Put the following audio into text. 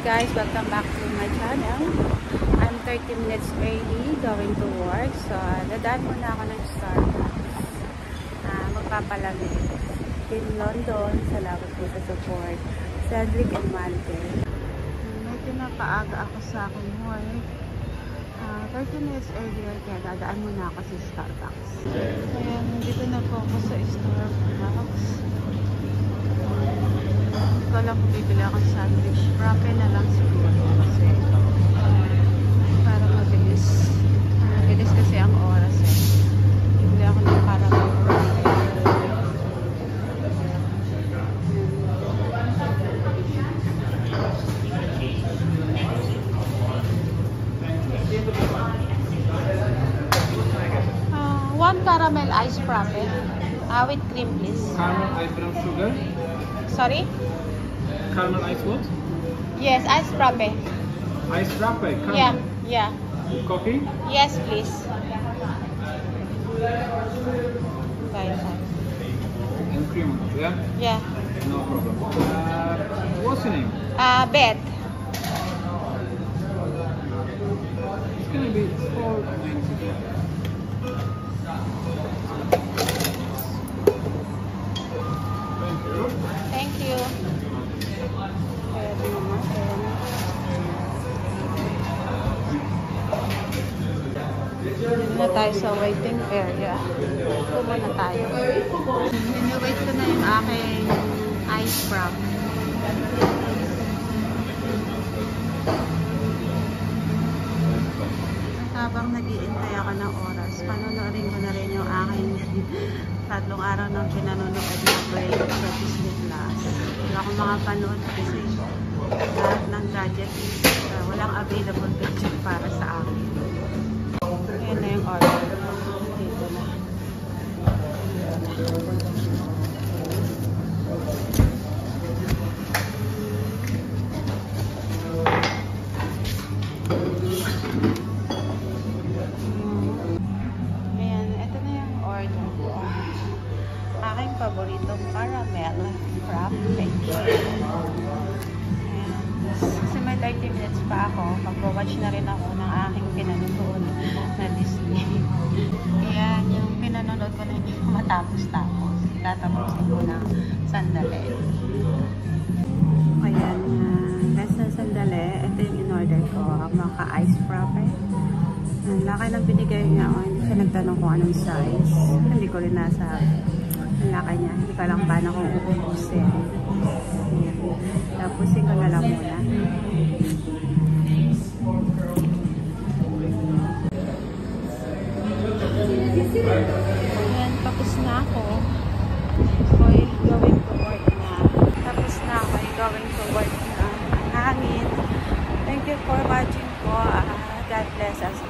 guys, welcome back to my channel. I'm 30 minutes early going to work. So, dadaan muna ako ng Starbucks. Magpapalamig. In London, salamat po sa support. Cedric and Mante. May pinapaaga ako sa akin work. 30 minutes earlier, kaya dadaan muna ako sa Starbucks. Ayan, dito na po ako sa Starbucks. Hindi ko lang kung bibili akong sandwich. Frappe na lang siguro kasi para mabilis. Mabilis kasi ang oras eh. Bibili ako ng caramel frappe. One caramel ice frappe. With cream please. Caramel ice brown sugar? Sorry? Caramel ice what? Yes, ice frappe. Ice frappe? Caramel? Yeah, yeah. Coffee? Yes, please. Bye. And cream, yeah? Yeah. No problem. What's your name? Beth. It's gonna be $4.94. Thank you. Dito na tayo sa waiting area. Ito muna tayo. Wait ko na yung aking ice frap. Habang nag-iintay ako ng oras, panonoodin ko na rin yung aking 3 araw ng pinanonood na break sa Disney Plus. Hindi ako makapanood kasi lahat ng gadget walang available gadget para sa akin. Ayan na yung order. Dito na. Aking paboritong caramel frappe. Kasi may 30 minutes pa ako. Mag-watch na rin ako ng aking pinanonood na Disney. Kaya yung pinanonood ko na hindi ko matapos-tapos. Tatapusin ko na sandali. Ayan, less na sandali. Ito yung in-order ko. Mga ice frappe. Ang laki ng binigay niya. Hindi siya nagtanong kung anong size. Hindi ko rin nasabi. Ang laki niya. Hindi ko lang paano kung upusin. Tapusin ko na lang muna. Ayan, tapos na ako. Ako'y going to work na. Tapos na ako. Going to work na. Ang hangin. Thank you for watching po. God bless us.